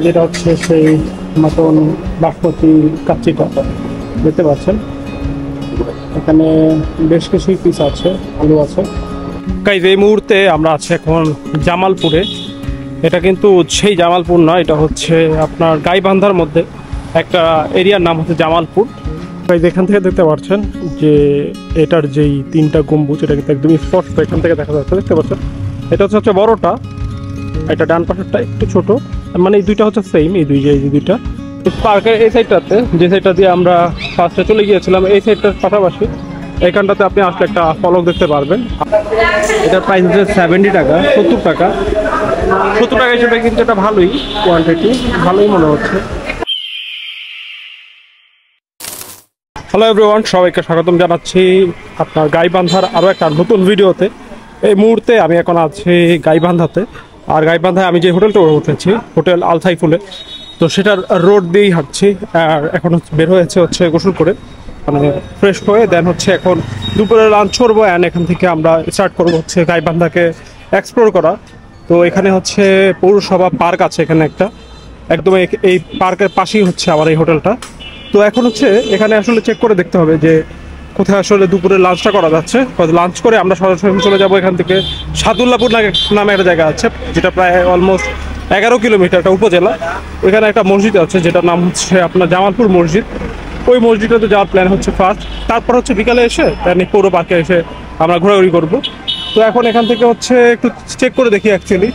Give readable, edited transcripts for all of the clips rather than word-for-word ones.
যেটা হচ্ছে সেই মটন বাসমতি কাচ্চিটা দেখতে পাচ্ছেন। এখানে বেশ কিছু পিস আছে, আলু আছে। গাইজ এই মুহূর্তে আমরা আছি এখন জামালপুরে। এটা কিন্তু সেই জামালপুর না, এটা হচ্ছে আপনার গাইবান্ধার মধ্যে একটা এরিয়ার নাম হচ্ছে জামালপুর। গাইজ এখান থেকে দেখতে পাচ্ছেন যে এটার যেই তিনটা গম্বুজ, এটা কিন্তু একদমই স্পষ্ট এখান থেকে দেখা যাচ্ছে, দেখতে পাচ্ছেন। এটা হচ্ছে বড়টা, এটা ডান পাশেরটা একটু ছোট, মানে এই দুইটা হচ্ছে সেম। এই দুইটা পার্কের এই সাইডটাতে, যে সাইডটা দিয়ে আমরা ফার্স্টে চলে গিয়েছিলাম, এই সাইডটার পাশাপাশি এইখানটাতে আপনি আসলে একটা ফলক দেখতে পারবেন। এটার প্রাইস হচ্ছে 70 টাকা, 70 টাকা হিসেবে কিন্তু এটা ভালোই কোয়ান্টিটি, ভালোই মনে হচ্ছে। হ্যালো এভরিওয়ান, সবাইকে স্বাগতম জানাচ্ছি আপনার গাইবান্ধার আরও একটা নতুন ভিডিওতে। এই মুহূর্তে আমি এখন আছি গাইবান্ধাতে। আর গাইবান্ধায় আমি যে হোটেলটা উঠেছি, হোটেল আল সাইফুলে, তো সেটার রোড দিয়েই হাঁটছি। আর এখন বের হয়েছে হচ্ছে গোসল করে, মানে ফ্রেশ হয়ে দেন হচ্ছে এখন দুপুরে লাঞ্চ করবো। অ্যান্ড এখান থেকে আমরা স্টার্ট করবো হচ্ছে গাইবান্ধাকে এক্সপ্লোর করা। তো এখানে হচ্ছে পৌরসভা পার্ক আছে এখানে একটা, একদম এই পার্কের পাশেই হচ্ছে আমার এই হোটেলটা। তো এখন হচ্ছে এখানে আসলে চেক করে দেখতে হবে যে কোথায় আসলে দুপুরে লাঞ্চটা করা যাচ্ছে। লাঞ্চ করে আমরা সরাসরি চলে যাবো এখান থেকে সাদুল্লাপুর নামে একটা জায়গা আছে, যেটা প্রায় অলমোস্ট 11 কিলোমিটার, একটা উপজেলা। ওইখানে একটা মসজিদ আছে যেটার নাম হচ্ছে আপনার জামালপুর মসজিদ। ওই মসজিদটাতে যাওয়ার প্ল্যান হচ্ছে ফার্স্ট। তারপর হচ্ছে বিকালে এসে পৌর পার্কে এসে আমরা ঘোরাঘুরি করবো। তো এখন এখান থেকে হচ্ছে একটু চেক করে দেখি অ্যাকচুয়ালি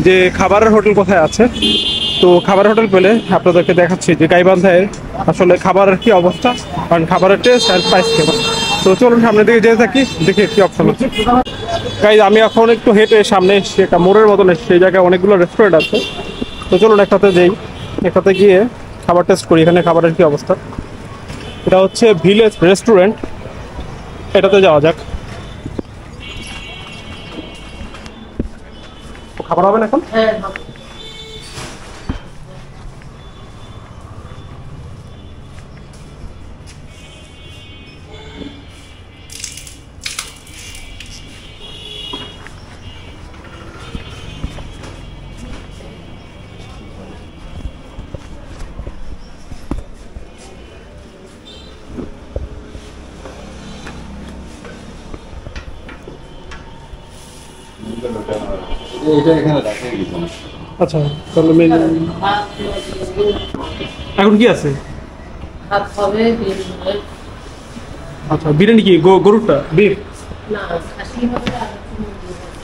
যে খাবারের হোটেল কোথায় আছে। তো খাবারের হোটেল পেলে আপনাদেরকে দেখাচ্ছি যে গাইবান্ধায় আসলে খাবারের কি অবস্থা, কারণ খাবারের টেস্ট আর প্রাইস কেমন। তো চলুন সামনের দিকে যেতে থাকি, দেখি কি অপশন আছে। গাইজ আমি এখন একটু হেঁটে সামনে এসেছি, একটা মোড়ের মতন এসেছি, সেই জায়গায় অনেকগুলো রেস্টুরেন্ট আছে। তো চলুন একটাতে যাই, একটাতে গিয়ে খাবার টেস্ট করি এখানে খাবারের কি অবস্থা। এটা হচ্ছে ভিলেজ রেস্টুরেন্ট, এটাতে যাওয়া যাক। খাবার হবে না এখন? আচ্ছা তাহলে এখন কি আছে? আচ্ছা বিরিয়ানি কি গরুরটা বিফ?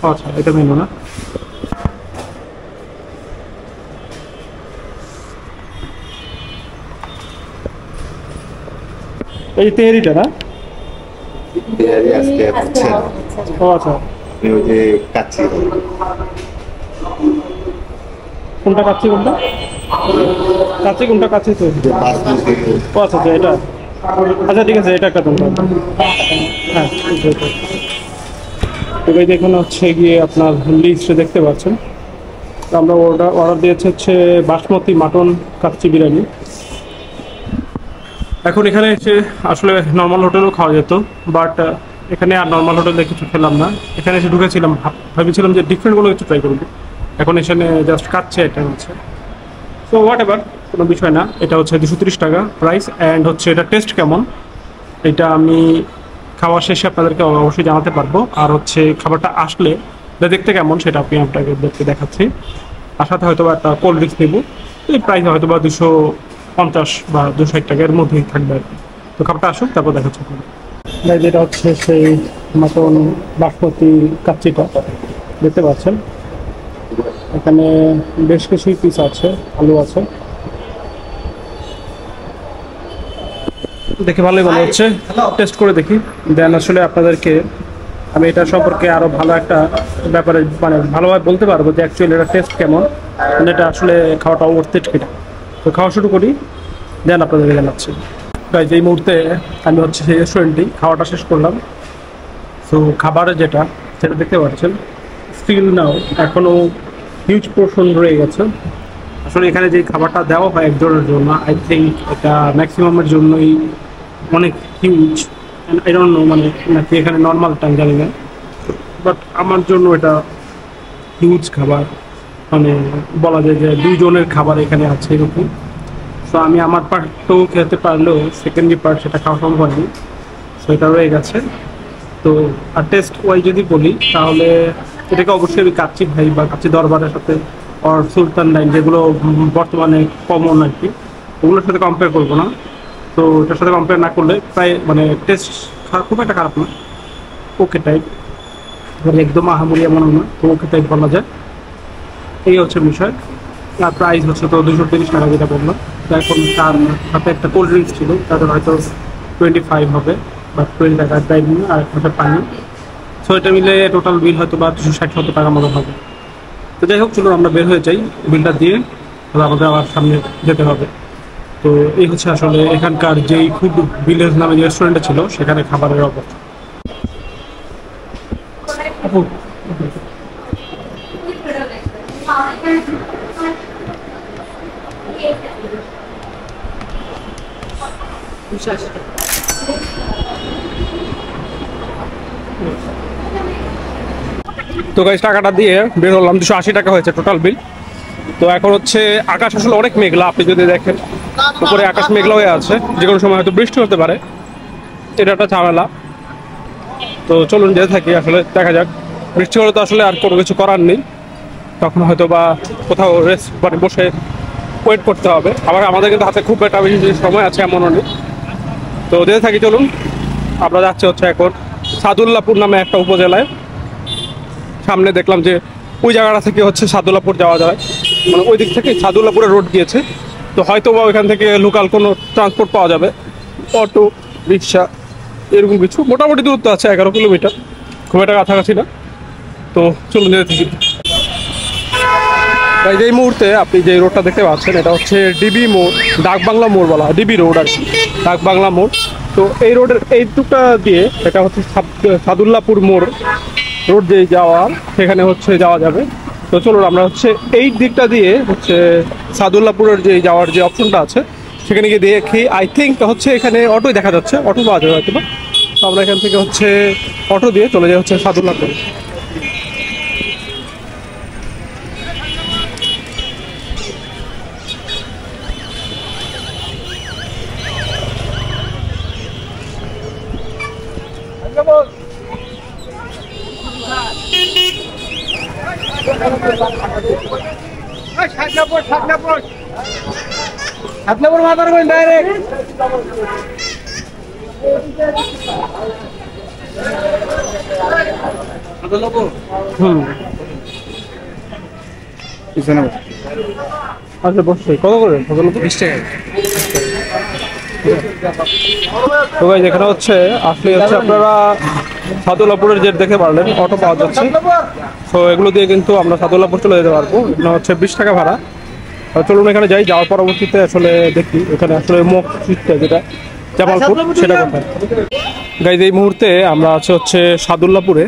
আচ্ছা এটা মেনু না। এই তেহারিটা না? ও আচ্ছা, কোনটা কাচ্চি কোনটা কাচ্চি কোনটা কাচ্চি তো? ও আচ্ছা এটা, আচ্ছা ঠিক আছে, এটা একটা কোনটা? হ্যাঁ তো ভাই দেখুন হচ্ছে গিয়ে আপনার লিস্টে দেখতে পাচ্ছেন আমরা অর্ডার দিয়েছে হচ্ছে বাসমতি মাটন কাচ্চি বিরিয়ানি। এখন এখানে এসে আসলে নর্মাল হোটেলও খাওয়া যেত, বাট এখানে আর নর্মাল হোটেলে কিছু খেলাম না। এখানে এসে ঢুকেছিলাম, ভেবেছিলাম যে ডিফারেন্ট কোনো কিছু ট্রাই করবো। এখন এখানে জাস্ট কাচ্চি আইটেম আছে, সো হোয়াট এভার, কোনো বিষয় না। এটা হচ্ছে 230 টাকা প্রাইস। অ্যান্ড হচ্ছে এটা টেস্ট কেমন এটা আমি খাওয়া শেষে আপনাদেরকে অবশ্যই জানাতে পারবো। আর হচ্ছে খাবারটা আসলে দেখতে কেমন সেটা আমি আপনাদেরকে দেখাচ্ছি। আর সাথে হয়তো একটা কোল্ড ড্রিঙ্কস নেবো। এই প্রাইস হয়তো বা 250 বা 260 টাকার মধ্যেই থাকবে আর কি। তো খাবারটা আসুক, তারপর দেখাচ্ছি। যেটা হচ্ছে সেই মটন বাসমতি কাচ্চিটা দেখতে পাচ্ছেন। এখানে বেশ কিছু পিস আছে, আলু আছে, দেখে ভালোই মনে হচ্ছে। টেস্ট করে দেখি, দেন আসলে আপনাদেরকে আমি এটা সম্পর্কে আরও ভালো একটা ব্যাপারে মানে ভালোভাবে বলতে পারবো যে অ্যাকচুয়ালি এটা টেস্ট কেমন, মানে এটা আসলে খাওয়াটা ওয়ার্থ ইট কিনা। তো খাওয়া শুরু করি, দেন আপনাদেরকে জানাচ্ছি। গাইজ এই মুহূর্তে আমি হচ্ছে সেই রেস্টুরেন্টেই খাওয়াটা শেষ করলাম। তো খাবারের যেটা সেটা দেখতে পাচ্ছেন, স্টিল নাও এখনও হিউজ পোর্শন রয়ে গেছে। আসলে এখানে যে খাবারটা দেওয়া হয় একজনের জন্য, আই থিঙ্ক এটা ম্যাক্সিমামের জন্যই অনেক হিউজ। আই ডোন্ট নো মানে নাকি এখানে নর্মাল টাইম জানি না, বাট আমার জন্য এটা হিউজ খাবার। মানে বলা যায় যে 2 জনের খাবার এখানে আছে এরকম। তো আমি আমার পার্টটাও খেতে পারলেও সেকেন্ডারি পার্ট সেটা খাওয়া সম্ভব হয়নি, সো এটা রয়ে গেছে। তো আর টেস্ট ওয়াইজ যদি বলি তাহলে এটাকে অবশ্যই আমি কাচ্চি ভাই বা কাচ্চি দরবারের সাথে আর সুলতান লাইন যেগুলো বর্তমানে কমন আর কি, ওগুলোর সাথে কম্পেয়ার করবো না। তো এটার সাথে কম্পেয়ার না করলে প্রায় মানে টেস্ট খুব একটা খারাপ না, ওকে টাইপ, মানে একদম আহামরি এমন না, তো ওকে টাইপ বলা যায়। এই হচ্ছে বিষয়। আর প্রাইস হচ্ছে তো 230 টাকা যেটা বললাম। তো এখন তার সাথে একটা কোল্ড ড্রিঙ্কস ছিল, তাদের হয়তো 25 হবে বা 20 টাকা ড্রাইভ নিয়ে, আর একটা পানি। সো এটা মিলে টোটাল বিল হয়তো বা 260-70 টাকার মতো হবে। তো যাই হোক, চলুন আমরা বের হয়ে যাই, বিলটা দিয়ে তাহলে আমাদের আবার সামনে যেতে হবে। তো এই হচ্ছে আসলে এখানকার যেই ফুড ভিলেজ নামে যে রেস্টুরেন্টটা ছিল সেখানে খাবারের অবস্থা। তো গাইস টাকাটা দিয়ে বের হলাম, 280 টাকা হয়েছে টোটাল বিল। তো এখন হচ্ছে আকাশ আসলে অনেক মেঘলা, আপনি যদি দেখেন উপরে আকাশ মেঘলা হয়ে আছে, যে কোনো সময় হয়তো বৃষ্টি হতে পারে, এটা একটা ঝামেলা। তো চলুন যেতে থাকি, আসলে দেখা যাক। বৃষ্টি হলে তো আসলে আর কোনো কিছু করার নেই, তখন হয়তো বা কোথাও রেস্ট মানে বসে ওয়েট করতে হবে। আবার আমাদের কিন্তু হাতে খুব একটা বেশি সময় আছে এমনও নেই। তো যেতে থাকি, চলুন। আমরা যাচ্ছি হচ্ছে এখন সাদুল্লাপুর নামে একটা উপজেলায়। সামনে দেখলাম যে ওই জায়গাটা থেকে হচ্ছে সাদুল্লাপুর যাওয়া যায়, মানে ওই দিক থেকে সাদুল্লাপুরের রোড গিয়েছে। তো হয়তো বা ওইখান থেকে লোকাল কোনো ট্রান্সপোর্ট পাওয়া যাবে, অটো, রিক্সা, এরকম কিছু। মোটামুটি দূরত্ব আছে 11 কিলোমিটার, খুব একটা কাছাকাছি না। তো চলুন যেতে থাকি। তাই এই মুহূর্তে আপনি যে রোডটা দেখতে পাচ্ছেন এটা হচ্ছে ডিবি মোড়, ডাকবাংলা মোড় বলা হয়, ডিবি রোড আর কি, ডাকবাংলা মোড়। তো এই রোডের এই টুকটা দিয়ে এটা হচ্ছে সাদুল্লাপুর মোড় রোড যে যাওয়ার, সেখানে হচ্ছে যাওয়া যাবে। তো চলুন আমরা হচ্ছে এই দিকটা দিয়ে হচ্ছে সাদুল্লাপুরের যে যাওয়ার যে অপশনটা আছে সেখানে গিয়ে দেখি। আই থিঙ্ক হচ্ছে এখানে অটোই দেখা যাচ্ছে, অটো পাওয়া যাবে হয়তো। তো আমরা এখান থেকে হচ্ছে অটো দিয়ে চলে যাই হচ্ছে সাদুল্লাপুর। আচ্ছা বসে কত করে? 20 টাকা। তো গাইস এখানে হচ্ছে আসলে হচ্ছে আপনারা সাদুল্লাপুরের জেট দেখতে পারলেন, অটো পাওয়া যাচ্ছে। তো এগুলো দিয়ে কিন্তু আমরা সাদুল্লাপুর চলে যেতে পারবো। এখানে হচ্ছে 20 টাকা ভাড়া। চলুন এখানে যাই, যাওয়ার পরবর্তীতে আসলে দেখি এখানে আসলে মসজিদটা যেটা জামালপুর সেটা কোথায়। গাইস এই মুহূর্তে আমরা আছে হচ্ছে সাদুল্লাপুরে,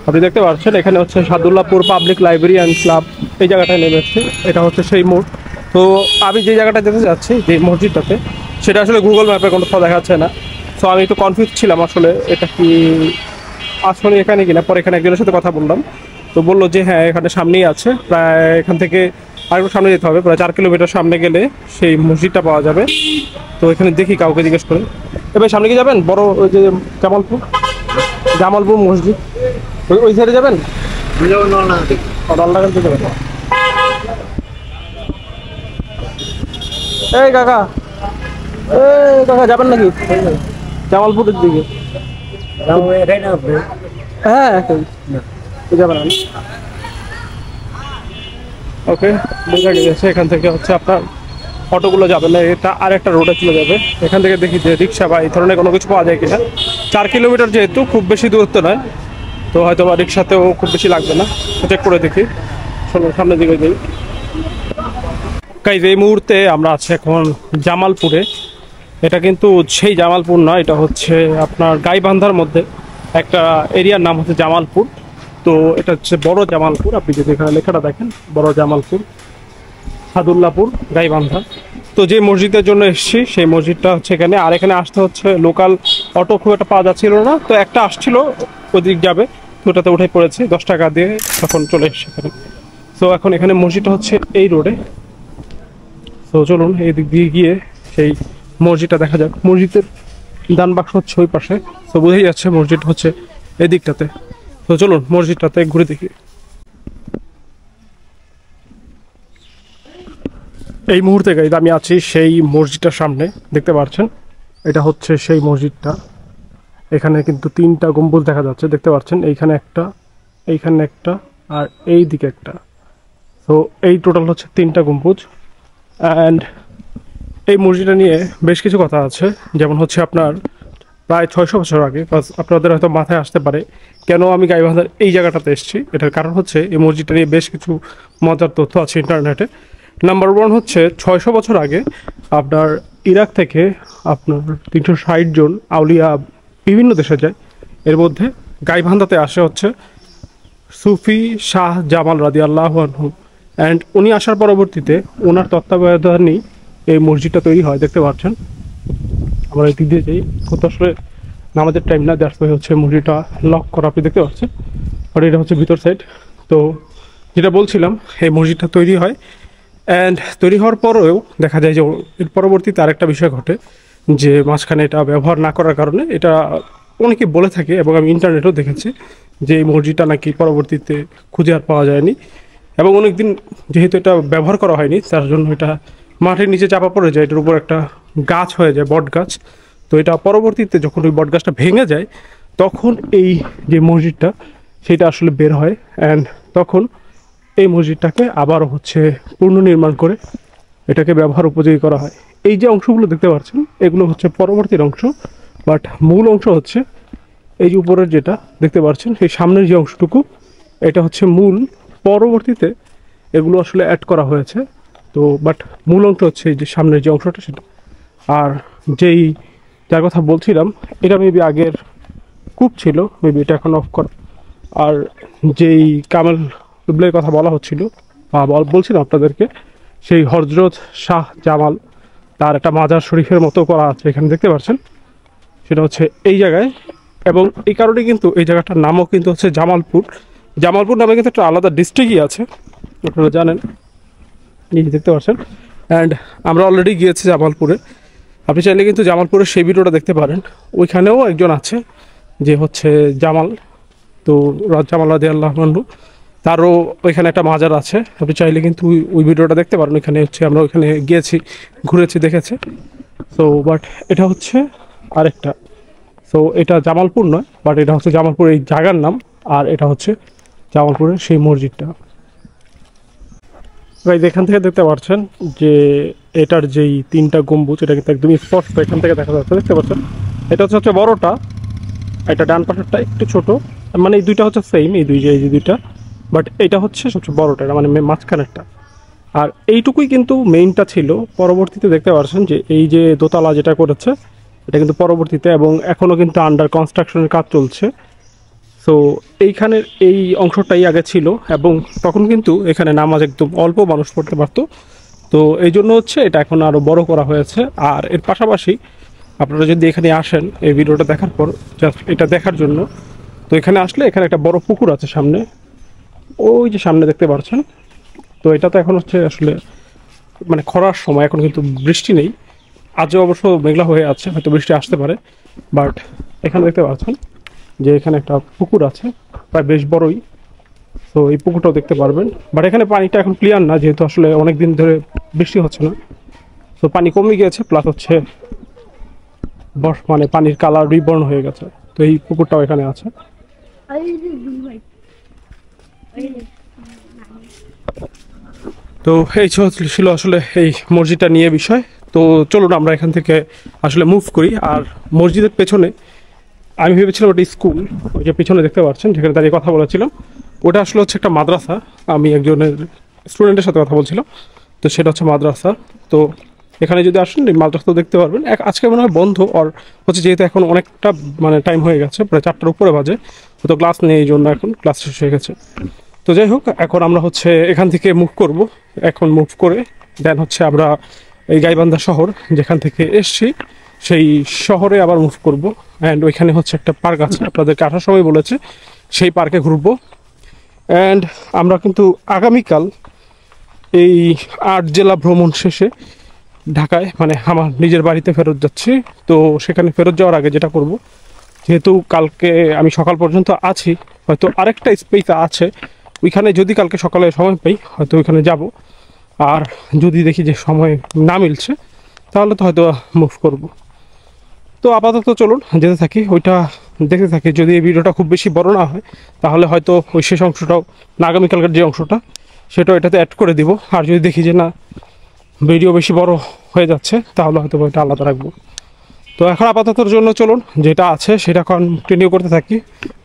আপনি দেখতে পাচ্ছেন এখানে হচ্ছে Sadullapur public library and club, এই জায়গাটায় নেমে এসছে। এটা হচ্ছে সেই মোড়। তো আমি যে জায়গাটা যেতে যাচ্ছি যে মসজিদটাতে, সেটা আসলে গুগল ম্যাপে কোনো কোথাও দেখাচ্ছে না। তো আমি একটু কনফিউজ ছিলাম আসলে এটা কি আসলে এখানে কিনা। পরে এখানে একজনের সাথে কথা বললাম, তো বললো যে হ্যাঁ এখানে সামনেই আছে, প্রায় এখান থেকে আরেকটু সামনে যেতে হবে, প্রায় 4 কিলোমিটার সামনে গেলে সেই মসজিদটা পাওয়া যাবে। তো এখানে দেখি কাউকে জিজ্ঞেস করে। এবার সামনে কি যাবেন? বড় ওই যে জামালপুর মসজিদ, ওই সাইডে যাবেন? এই কাকা, এই কাকা যাবেন নাকি জামালপুরের দিকে? হ্যাঁ যাবেন। ওকে বোঝা গেছে। এখান থেকে হচ্ছে আপনার অটোগুলো যাবে না, এটা আর একটা রোডে চলে যাবে। এখান থেকে দেখি যে রিক্সা বা এই ধরনের কোনো কিছু পাওয়া যায় কিনা। 4 কিলোমিটার যেহেতু খুব বেশি দূরত্ব নয়, তো হয়তো বা রিক্সাতেও খুব বেশি লাগবে না। চেক করে দেখি, সামনের দিকে যাই। গাইস এই মুহূর্তে আমরা আছি এখন জামালপুরে। এটা কিন্তু সেই জামালপুর নয়, এটা হচ্ছে আপনার গাইবান্ধার মধ্যে একটা এরিয়ার নাম হচ্ছে জামালপুর। তো এটা হচ্ছে বড় জামালপুর, আপনি যদি এখানে লেখাটা দেখেন বড় জামালপুর সাদুল্লাপুর গাইবান্ধা। তো যে মসজিদের জন্য এসেছি সেই মসজিদটা হচ্ছে এখানে। আর এখানে আসতে হচ্ছে লোকাল অটো খুব একটা পাওয়া যাচ্ছিল না, তো একটা আসছিল ওদিক যাবে, তো ওটাতে উঠে পড়েছি 10 টাকা দিয়ে, তখন চলে এসেছি এখানে। সো এখন এখানে মসজিদটা হচ্ছে এই রোডে। তো চলুন এই দিক দিয়ে গিয়ে সেই মসজিদটা দেখা যাক। মসজিদের দান বাক্স হচ্ছে ওই পাশে, তো বোঝাই যাচ্ছে মসজিদ হচ্ছে এই দিকটাতে। তো চলুন মসজিদটাতে ঘুরে দেখি। এই মুহূর্তে গাইজ আমি আছি সেই মসজিদটার সামনে, দেখতে পাচ্ছেন এটা হচ্ছে সেই মসজিদটা। এখানে কিন্তু 3টা গম্বুজ দেখা যাচ্ছে, দেখতে পাচ্ছেন এইখানে একটা, এইখানে একটা, আর এই দিকে একটা। তো এই টোটাল হচ্ছে 3টা গম্বুজ। অ্যান্ড এই মসজিদটা নিয়ে বেশ কিছু কথা আছে, যেমন হচ্ছে আপনার প্রায় 600 বছর আগে। আপনাদের হয়তো মাথায় আসতে পারে কেন আমি গাইবান্ধার এই জায়গাটাতে এসেছি। এটার কারণ হচ্ছে এই মসজিদটা নিয়ে বেশ কিছু মজার তথ্য আছে ইন্টারনেটে। নাম্বার 1 হচ্ছে 600 বছর আগে আপনার ইরাক থেকে আপনার 360 জন আউলিয়া বিভিন্ন দেশে যায়। এর মধ্যে গাইবান্ধাতে আসে হচ্ছে সুফি শাহ জামাল রাদিয়াল্লাহু আনহু। অ্যান্ড উনি আসার পরবর্তীতে ওনার তত্ত্বাবধানেই এই মসজিদটা তৈরি হয়, দেখতে পাচ্ছেন। আমরা এই দিক দিয়ে যাই, কোথাও আসলে নামাজের টাইম না, দ্যাটস ওয়াই হচ্ছে মসজিদটা লক করা, আপনি দেখতে পাচ্ছেন। আর এটা হচ্ছে ভিতর সাইড। তো যেটা বলছিলাম, এই মসজিদটা তৈরি হয়, অ্যান্ড তৈরি হওয়ার পরেও দেখা যায় যে এর পরবর্তীতে আরেকটা বিষয় ঘটে, যে মাঝখানে এটা ব্যবহার না করার কারণে এটা অনেকে বলে থাকে, এবং আমি ইন্টারনেটেও দেখেছি যে এই মসজিদটা নাকি পরবর্তীতে খুঁজে আর পাওয়া যায়নি। এবং অনেকদিন যেহেতু এটা ব্যবহার করা হয়নি, তার জন্য এটা মাটির নিচে চাপা পড়ে যায়, এটার উপর একটা গাছ হয়ে যায়, বট গাছ। তো এটা পরবর্তীতে যখন ওই বট গাছটা ভেঙে যায়, তখন এই যে মসজিদটা সেটা আসলে বের হয়। অ্যান্ড তখন এই মসজিদটাকে আবারও হচ্ছে পুনর্নির্মাণ করে এটাকে ব্যবহার উপযোগী করা হয়। এই যে অংশগুলো দেখতে পাচ্ছেন এগুলো হচ্ছে পরবর্তীর অংশ, বাট মূল অংশ হচ্ছে এই যে উপরের যেটা দেখতে পাচ্ছেন, এই সামনের যে অংশটুকু, এটা হচ্ছে মূল। পরবর্তীতে এগুলো আসলে অ্যাড করা হয়েছে। তো বাট মূল অংশ হচ্ছে এই যে সামনের যে অংশটা সেটা। আর যেই যার কথা বলছিলাম, এটা মেবি আগের কূপ ছিল, মেবি এটা এখন অফ করা। আর যেই কামেল কিবলার কথা বলা হচ্ছিল বা বলছিলাম আপনাদেরকে, সেই হজরত শাহ জামাল তার একটা মাজার শরীফের মতো করা আছে এখানে, দেখতে পাচ্ছেন। সেটা হচ্ছে এই জায়গায়, এবং এই কারণে কিন্তু এই জায়গাটার নামও কিন্তু হচ্ছে জামালপুর। জামালপুর নামে কিন্তু একটা আলাদা ডিস্ট্রিক্টই আছে, আপনারা জানেন, এই দেখতে পাচ্ছেন। অ্যান্ড আমরা অলরেডি গিয়েছি জামালপুরে। আপনি চাইলে কিন্তু জামালপুরের সেই ভিডিওটা দেখতে পারেন। ওইখানেও একজন আছে যে হচ্ছে জামাল, তো জামাল রাদিয়াল্লাহু আনহু, তারও ওইখানে একটা মাজার আছে। আপনি চাইলে কিন্তু ওই ভিডিওটা দেখতে পারেন। ওইখানে হচ্ছে আমরা ওইখানে গিয়েছি, ঘুরেছি, দেখেছি। সো বাট এটা হচ্ছে আরেকটা। সো এটা জামালপুর নয়, বাট এটা হচ্ছে জামালপুর এই জায়গার নাম, আর এটা হচ্ছে জামালপুরের সেই মসজিদটা। গাইজ এখান থেকে দেখতে পাচ্ছেন যে এটার যেই 3টা গম্বুজ, এটা কিন্তু একদমই স্পষ্ট এখান থেকে দেখা যাচ্ছে, দেখতে পাচ্ছেন। এটা হচ্ছে বড়টা, এটা ডান পাশেরটা একটু ছোট, মানে এই দুইটা হচ্ছে সেম, এই যে দুইটা, বাট এটা হচ্ছে সবচেয়ে বড়টা, এটা মানে মাঝখানেরটা। আর এইটুকুই কিন্তু মেইনটা ছিল। পরবর্তীতে দেখতে পাচ্ছেন যে এই যে দোতলা যেটা করেছে, এটা কিন্তু পরবর্তীতে, এবং এখনও কিন্তু আন্ডার কনস্ট্রাকশনের কাজ চলছে। সো এইখানের এই অংশটাই আগে ছিল, এবং তখন কিন্তু এখানে নামাজ একদম অল্প মানুষ পড়তে পারতো। তো এই জন্য হচ্ছে এটা এখন আরও বড় করা হয়েছে। আর এর পাশাপাশি আপনারা যদি এখানে আসেন এই ভিডিওটা দেখার পর, জাস্ট এটা দেখার জন্য, তো এখানে আসলে এখানে একটা বড় পুকুর আছে সামনে, ওই যে সামনে দেখতে পাচ্ছেন। তো এটা তো এখন হচ্ছে আসলে মানে খরার সময়, এখন কিন্তু বৃষ্টি নেই। আজও অবশ্য মেঘলা হয়ে আছে, হয়তো বৃষ্টি আসতে পারে। বাট এখানে দেখতে পাচ্ছেন যে এখানে একটা পুকুর আছে, প্রায় বেশ বড়ই। তো এই পুকুরটাও দেখতে পারবেন। বাট এখানে পানিটা এখন ক্লিয়ার না, যেহেতু আসলে অনেক দিন ধরে বৃষ্টি হচ্ছে না। তো পানি কমে গিয়েছে, প্লাস হচ্ছে মানে পানির কালার রিবর্ন হয়ে গেছে। তো এই পুকুরটাও এখানে আছে। তো এই ছিল আসলে এই মসজিদটা নিয়ে বিষয়। তো চলুন আমরা এখান থেকে আসলে মুভ করি। আর মসজিদের পেছনে আমি ভেবেছিলাম ওটা স্কুল, ওই যে পিছনে দেখতে পাচ্ছেন যেখানে দাঁড়িয়ে কথা বলেছিলাম, ওটা আসলে হচ্ছে একটা মাদ্রাসা। আমি একজনের স্টুডেন্টের সাথে কথা বলছিলাম, তো সেটা হচ্ছে মাদ্রাসা। তো এখানে যদি আসেন এই মাদ্রাসাও দেখতে পারবেন। আজকে মনে হয় বন্ধ, আর হচ্ছে যেহেতু এখন অনেকটা মানে টাইম হয়ে গেছে, প্রায় 4টার উপরে বাজে, তো ক্লাস নেই, এই জন্য এখন ক্লাস শেষ হয়ে গেছে। তো যাই হোক, এখন আমরা হচ্ছে এখান থেকে মুভ করব। এখন মুভ করে দেন হচ্ছে আমরা এই গাইবান্ধা শহর যেখান থেকে এসছি সেই শহরে আবার মুভ করব। অ্যান্ড ওইখানে হচ্ছে একটা পার্ক আছে, আপনাদেরকে আসার সময় বলেছে, সেই পার্কে ঘুরবো। অ্যান্ড আমরা কিন্তু আগামীকাল এই 8 জেলা ভ্রমণ শেষে ঢাকায় মানে আমার নিজের বাড়িতে ফেরত যাচ্ছি। তো সেখানে ফেরত যাওয়ার আগে যেটা করব, যেহেতু কালকে আমি সকাল পর্যন্ত আছি, হয়তো আরেকটা স্পেস আছে ওইখানে, যদি কালকে সকালে সময় পাই হয়তো ওইখানে যাব। আর যদি দেখি যে সময় না মিলছে তাহলে তো হয়তো মুভ করব। তো আপাতত চলুন যেতে থাকি, ওইটা দেখতে থাকি। যদি এই ভিডিওটা খুব বেশি বড় না হয় তাহলে হয়তো ওই শেষ অংশটাও না, আগামীকালকার যে অংশটা সেটাও এটাতে অ্যাড করে দিব। আর যদি দেখি যে না ভিডিও বেশি বড় হয়ে যাচ্ছে তাহলে হয়তো ওইটা আলাদা রাখবো। তো এখন আপাততর জন্য চলুন যেটা আছে সেটা কন্টিনিউ করতে থাকি।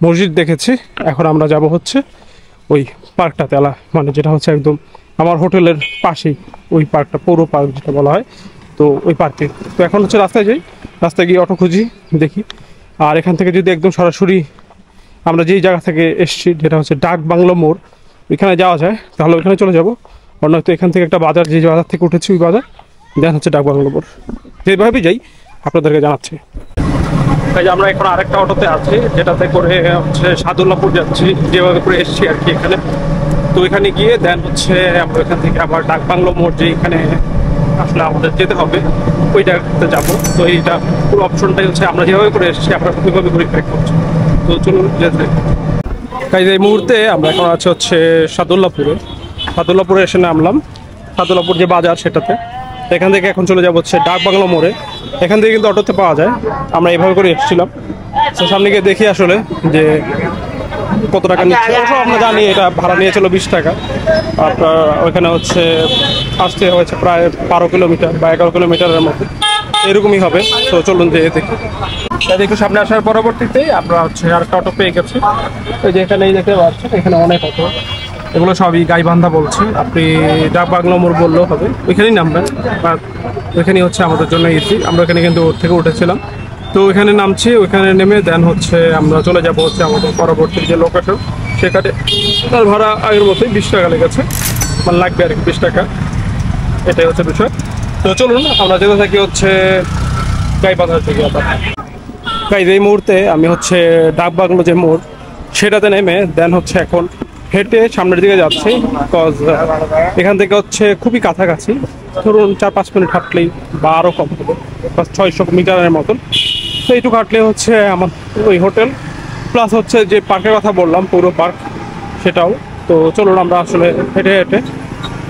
মসজিদ দেখেছি, এখন আমরা যাব হচ্ছে ওই পার্কটাতে, মানে যেটা হচ্ছে একদম আমার হোটেলের পাশেই ওই পার্কটা, পৌর পার্ক যেটা বলা হয়। তো ওই পার্কে তো এখন হচ্ছে রাস্তায় যাই, রাস্তায় গিয়ে অটো খুঁজি দেখি। আর এখান থেকে যদি একদম সরাসরি আমরা যেই জায়গা থেকে এসছি, যেটা হচ্ছে ডাক বাংলো মোড়, ওইখানে যাওয়া যায় তাহলে ওইখানে চলে যাব। আর নয়তো এখান থেকে একটা বাজার, যে বাজার থেকে উঠেছি ওই বাজার, দেন হচ্ছে ডাক বাংলো মোড়, যেভাবেই যাই আপনাদেরকে জানাচ্ছি। তাই আমরা এখন আরেকটা অটোতে আছি যেটাতে করে হচ্ছে সাদুল্লাপুর যাচ্ছি, যেভাবে করে এসছি আর কি এখানে। তো এখানে গিয়ে দেন হচ্ছে আমরা এখান থেকে আবার ডাক বাংলো মোড়, যে এখানে আসলে আমাদের যেতে হবে ওই জায়গাতে যাবো। তো এইটা পুরো অপশনটাই হচ্ছে আমরা যেভাবে করে এসেছি আমরা ওইভাবে করে ট্র্যাক করছি। তো চলুন যেতে। তাই এই মুহূর্তে আমরা এখন আছে হচ্ছে সাদুল্লাপুরে এসে নামলাম। সাদুল্লাপুর যে বাজার সেটাতে, এখান থেকে এখন চলে যাবো হচ্ছে ডাক বাংলো মোড়ে। এখান থেকে কিন্তু অটোতে পাওয়া যায়, আমরা এইভাবে করে এসেছিলাম। তো সামনে গিয়ে দেখি আসলে যে কত টাকা নিচ্ছে। অবশ্য আমরা জানি এটা ভাড়া নিয়েছিল 20 টাকা। আপনার ওইখানে হচ্ছে আসতে হয়েছে প্রায় 12 কিলোমিটার বা 11 কিলোমিটারের মতো এরকমই হবে। তো চলুন যে দেখি। একটু সামনে আসার পরবর্তীতে আমরা হচ্ছে আরেকটা অটো পেয়ে গেছি। ওই যে এখানে দেখতে পাচ্ছেন, এখানে অনেক অটো, এগুলো সবই গাইবান্ধা বলছে। আপনি ডাক বাংলো মোড় বললেও হবে, ওইখানেই নামবেন। বা ওইখানেই হচ্ছে আমাদের জন্য এসি, আমরা এখানে কিন্তু ওর থেকে উঠেছিলাম। তো ওইখানে নামছি, ওইখানে নেমে দেন হচ্ছে আমরা চলে যাব হচ্ছে আমাদের পরবর্তী যে লোকেশন সেখানে। তার ভাড়া আগের মতোই 20 টাকা লেগেছে, মানে লাগবে আর কি 20 টাকা, এটাই হচ্ছে বিষয়। তো চলুন আমরা যেতে থাকি হচ্ছে গাইবান্ধার দিকে। আবার এই মুহূর্তে আমি হচ্ছে ডাক বাংলো যে মোড় সেটাতে নেমে দেন হচ্ছে এখন হেঁটে সামনের দিকে যাচ্ছি। বিকজ এখান থেকে হচ্ছে খুবই কাছাকাছি, ধরুন 4-5 মিনিট হাঁটলেই বা আরও কম হবে, 600 মিটারের মতন। তো এইটুকু হাঁটলে হচ্ছে আমার ওই হোটেল, প্লাস হচ্ছে যে পার্কের কথা বললাম পৌর পার্ক সেটাও। তো চলুন আমরা আসলে হেঁটে হেঁটে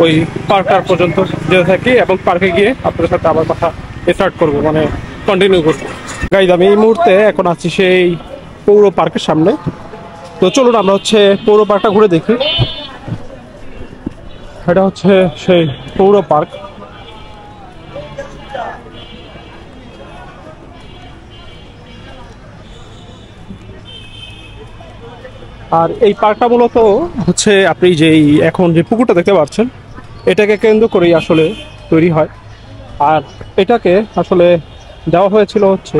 ওই পার্কটার পর্যন্ত যেতে থাকি এবং পার্কে গিয়ে আপনাদের সাথে আবার কথা স্টার্ট করবো, মানে কন্টিনিউ করবো। গাইজ আমি এই মুহূর্তে এখন আছি সেই পৌর পার্কের সামনে। তো চলুন আমরা হচ্ছে পৌর পার্কটা ঘুরে দেখি। এটা হচ্ছে সেই পৌর পার্ক। আর এই পার্কটা মূলত হচ্ছে আপনি যেই এখন যে পুকুরটা দেখতে পাচ্ছেন এটাকে কেন্দ্র করেই আসলে তৈরি হয়। আর এটাকে আসলে দেওয়া হয়েছিল হচ্ছে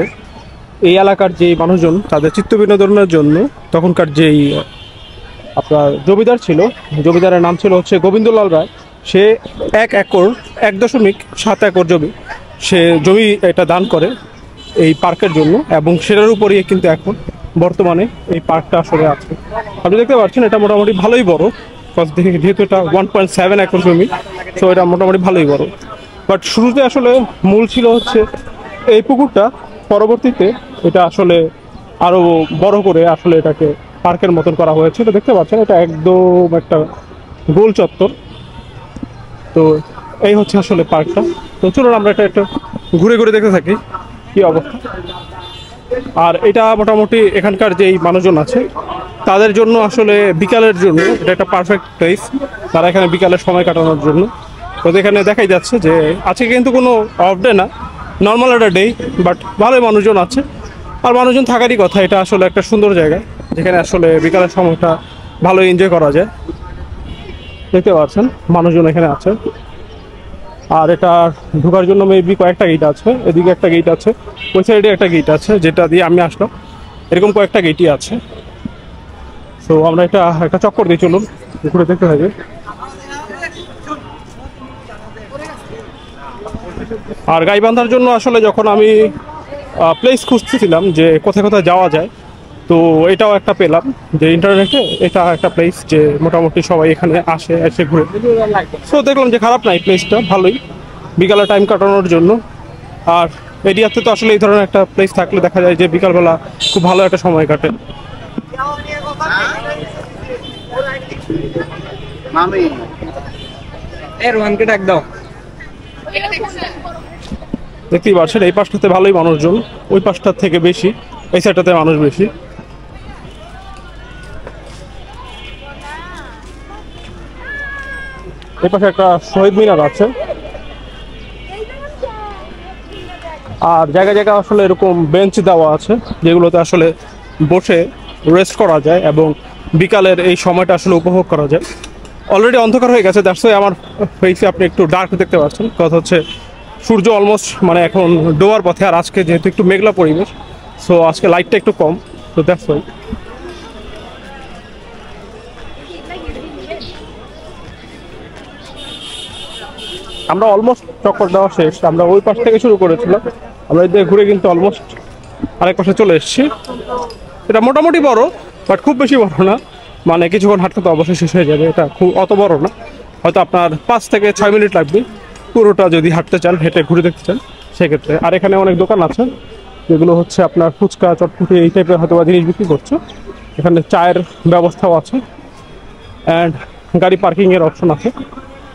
এই এলাকার যেই মানুষজন তাদের চিত্ত বিনোদনের জন্য। তখনকার যেই আপনার জমিদার ছিল, জমিদারের নাম ছিল হচ্ছে গোবিন্দলাল রায়। সে 1.7 একর জমি, সে জমি এটা দান করে এই পার্কের জন্য, এবং সেটার উপরেই কিন্তু এখন বর্তমানে এই পার্কটা আসলে আছে। আপনি দেখতে পাচ্ছেন এটা মোটামুটি ভালোই বড়, যেহেতু এটা 1.7 একর জমি, তো এটা মোটামুটি ভালোই বড়। বাট শুরুতে আসলে মূল ছিল হচ্ছে এই পুকুরটা, পরবর্তীতে এটা আসলে আরো বড় করে আসলে এটাকে পার্কের মতন করা হয়েছে। এটা দেখতে পাচ্ছেন এটা একদম একটা গোল চত্বর। তো এই হচ্ছে আসলে পার্কটা। তো চলুন আমরা এটা একটু ঘুরে ঘুরে দেখতে থাকি কি অবস্থা। আর এটা মোটামুটি এখানকার যেই মানুষজন আছে তাদের জন্য আসলে বিকালের জন্য এটা একটা পারফেক্ট প্লেস, তারা এখানে বিকালের সময় কাটানোর জন্য। তো এখানে দেখাই যাচ্ছে যে আজকে কিন্তু কোনো অফ ডে না, নর্মাল একটা ডে, বাট ভালোই মানুষজন আছে। আর মানুষজন থাকারই কথা, এটা আসলে একটা সুন্দর জায়গা যেখানে আসলে বিকালের সময়টা ভালো এনজয় করা যায়। দেখতে পাচ্ছেন মানুষজন এখানে আছে। আর এটা ঢোকার জন্য মেবি কয়েকটা গেট আছে, এদিকে একটা গেট আছে, ওই সাইডে একটা গেট আছে যেটা দিয়ে আমি আসলাম। এরকম কয়েকটা গেটই আছে। তো আমরা এটা একটা চক্কর দিয়ে চলুন ঘুরে দেখতে থাকি। আর গাইবান্ধার জন্য আসলে যখন আমি প্লেস খুঁজতেছিলাম যে কোথায় কোথায় যাওয়া যায়, তো এটাও একটা পেলাম যে ইন্টারনেটে এটা একটা প্লেস যে মোটামুটি সবাই এখানে আসে এসে ঘুরে। সো দেখলাম যে খারাপ নাই, প্লেসটা ভালোই বিকালে টাইম কাটানোর জন্য। আর এরিয়াতে তো আসলে এই ধরনের একটা প্লেস থাকলে দেখা যায় যে বিকালবেলা খুব ভালো একটা সময় কাটে। দেখতেই পাচ্ছেন এই পাশটাতে ভালোই মানুষজন, ওই পাশটার থেকে বেশি এই সাইডটাতে মানুষ বেশি। এই পাশে একটা শহীদ মিনার আছে। আর জায়গা জায়গা আসলে এরকম বেঞ্চ দেওয়া আছে যেগুলোতে আসলে বসে রেস্ট করা যায় এবং বিকালের এই সময়টা আসলে উপভোগ করা যায়। অলরেডি অন্ধকার হয়ে গেছে, দ্যাটস ওয়াই আমার ফেসে আপনি একটু ডার্ক দেখতে পাচ্ছেন। কথা হচ্ছে সূর্য অলমোস্ট মানে এখন ডোবার পথে, আর আজকে যেহেতু একটু মেঘলা পরিবেশ সো আজকে লাইটটা একটু কম, তো দ্যাটস ওয়াই। আমরা অলমোস্ট চক্কর দেওয়া শেষ, আমরা ওই পাশ থেকে শুরু করেছিলাম, আমরা এদিকে ঘুরে কিন্তু অলমোস্ট আরেক পাশে চলে এসেছি। এটা মোটামুটি বড় বাট খুব বেশি বড় না, মানে কিছুক্ষণ হাঁটতে তো অবশ্যই শেষ হয়ে যাবে। এটা খুব অত বড় না, হয়তো আপনার 5 থেকে 6 মিনিট লাগবে পুরোটা যদি হাঁটতে চান, হেঁটে ঘুরে দেখতে চান সেক্ষেত্রে। আর এখানে অনেক দোকান আছে যেগুলো হচ্ছে আপনার ফুচকা চটপটি এই টাইপের হয়তো বা জিনিস বিক্রি করছে। এখানে চায়ের ব্যবস্থাও আছে অ্যান্ড গাড়ি পার্কিংয়ের অপশন আছে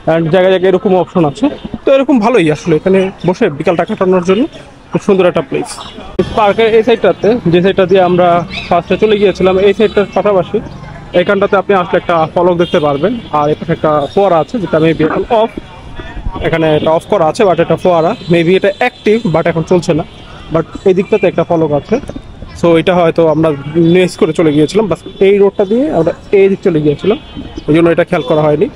অ্যান্ড জায়গায় জায়গায় এরকম অপশন আছে। তো এরকম ভালোই আসলে এখানে বসে বিকালটা কাটানোর জন্য খুব সুন্দর একটা প্লেস। পার্কের এই সাইডটাতে, যে সাইডটা দিয়ে আমরা ফার্স্টে চলে গিয়েছিলাম, এই সাইডটার পাশাপাশি এইখানটাতে আপনি আসলে একটা ফলক দেখতে পারবেন। আর এখানে একটা ফোয়ারা আছে যেটা মেবি এখন অফ, এখানে এটা অফ করা আছে বাট এটা ফোয়ারা মেবি এটা অ্যাক্টিভ বাট এখন চলছে না। বাট এই দিকটাতে একটা ফলক আছে, সো এটা হয়তো আমরা মিস করে চলে গিয়েছিলাম, বাস এই রোডটা দিয়ে আমরা এই দিক চলে গিয়েছিলাম, এই জন্য এটা খেয়াল করা হয়নি।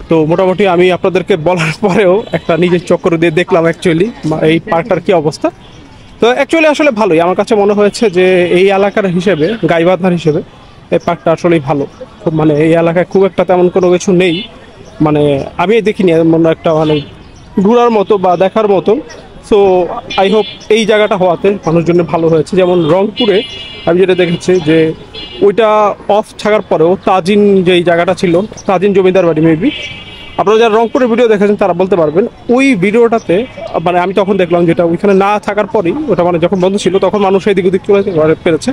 তো মোটামুটি আমি আপনাদেরকে বলার পরেও একটা নিজের চক্কর দিয়ে দেখলাম অ্যাকচুয়ালি এই পার্কটার কী অবস্থা। তো অ্যাকচুয়ালি আসলে ভালোই আমার কাছে মনে হয়েছে যে এই এলাকার হিসেবে, গাইবান্ধার হিসেবে এই পার্কটা আসলেই ভালো। খুব মানে এই এলাকায় খুব একটা তেমন কোনো কিছু নেই, মানে আমি দেখিনি এমন একটা মানে ঘোরার মতো বা দেখার মতো। সো আই হোপ এই জায়গাটা হওয়াতে মানুষজনের ভালো হয়েছে। যেমন রংপুরে আমি যেটা দেখেছি যে ওইটা অফ থাকার পরেও তাজিন যেই জায়গাটা ছিল, তাজিন জমিদার বাড়ি মেবি, আপনারা যারা রংপুরের ভিডিও দেখেছেন তারা বলতে পারবেন ওই ভিডিওটাতে মানে আমি তখন দেখলাম যেটা ওইখানে না থাকার পরেই ওটা মানে যখন বন্ধ ছিল তখন মানুষ এদিক ওদিক চলে পেরেছে,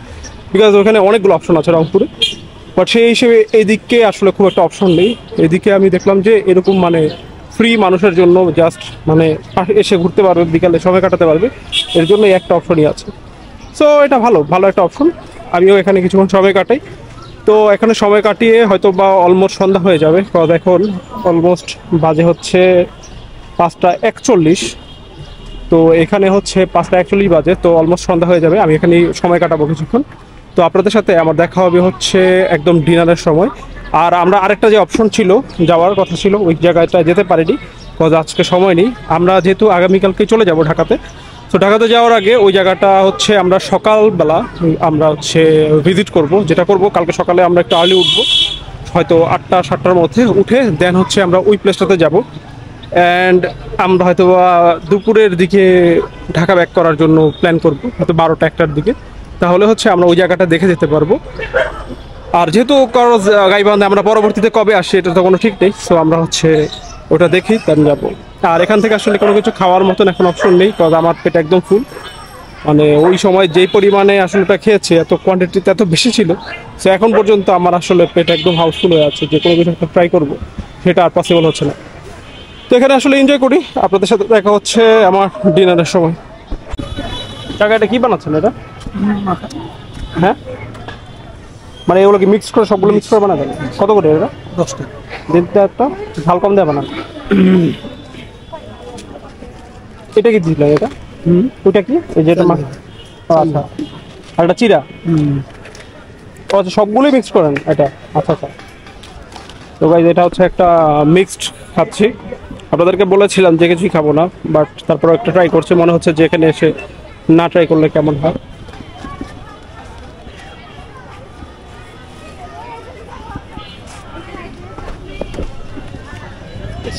বিকজ ওখানে অনেকগুলো অপশন আছে রংপুরে। বাট সেই হিসেবে এইদিকে আসলে খুব একটা অপশন নেই। এদিকে আমি দেখলাম যে এরকম মানে ফ্রি মানুষের জন্য জাস্ট মানে এসে ঘুরতে পারবে, বিকালে সময় কাটাতে পারবে, এর জন্য একটা অপশনই আছে। সো এটা ভালো একটা অপশন। আমিও এখানে কিছুক্ষণ সময় কাটাই। তো এখানে সময় কাটিয়ে হয়তো বা অলমোস্ট সন্ধ্যা হয়ে যাবে, কারণ এখন অলমোস্ট বাজে হচ্ছে 5টা 41। তো এখানে হচ্ছে 5টা 41 বাজে, তো অলমোস্ট সন্ধ্যা হয়ে যাবে। আমি এখানে সময় কাটাবো কিছুক্ষণ। তো আপনাদের সাথে আমার দেখা হবে হচ্ছে একদম ডিনারের সময়। আর আমরা আরেকটা যে অপশন ছিল যাওয়ার কথা ছিল ওই জায়গাটা যেতে পারিনি, কজ আজকে সময় নেই। আমরা যেহেতু আগামীকালকে চলে যাব ঢাকাতে, তো ঢাকাতে যাওয়ার আগে ওই জায়গাটা হচ্ছে আমরা সকালবেলা আমরা হচ্ছে ভিজিট করব। যেটা করব কালকে সকালে আমরা একটু আর্লি উঠবো, হয়তো 8টা 7টার মধ্যে উঠে দেন হচ্ছে আমরা ওই প্লেসটাতে যাব অ্যান্ড আমরা হয়তো দুপুরের দিকে ঢাকা ব্যাক করার জন্য প্ল্যান করব, হয়তো 12টা 1টার দিকে। তাহলে হচ্ছে আমরা ওই জায়গাটা দেখে যেতে পারবো। আর যেহেতু গাইবান্ধা আমরা পরবর্তীতে কবে আসি এটা তো কোনো ঠিক নেই, সো আমরা হচ্ছে ওটা দেখি দেন যাবো। আর এখান থেকে আসলে কোনো কিছু খাওয়ার মতন এখন অপশন নেই, কারণ আমার পেট একদম ফুল। মানে ওই সময় যেই পরিমাণে আসলে ওটা খেয়েছে, এত কোয়ান্টিটিতে এত বেশি ছিল, সো এখন পর্যন্ত আমার আসলে পেট একদম হাউসফুল হয়ে আছে। যে কোনো কিছু একটা ট্রাই করবো সেটা আর পসিবল হচ্ছে না। তো এখানে আসলে এনজয় করি, আপনাদের সাথে দেখা হচ্ছে আমার ডিনারের সময়। জায়গাটা কি বানাচ্ছেন এটা? হ্যাঁ মানে এগুলো কি মিক্স করে সবগুলো মিক্স করে বানাবেন? কত করে এটা? 10 টাকা দিতে একটা ঝাল কম দেবে না? এটা কি দিল এটা? ওইটা কি এই যে এটা? আচ্ছা, আর এটা চিরা? আচ্ছা, সবগুলোই মিক্স করেন এটা? আচ্ছা আচ্ছা। তো গাইস এটা হচ্ছে একটা মিক্সড খাচ্ছি। আপনাদেরকে বলেছিলাম যে কিছুই খাবো না, বাট তারপর একটা ট্রাই করছে, মনে হচ্ছে যে এখানে এসে না ট্রাই করলে কেমন হয়।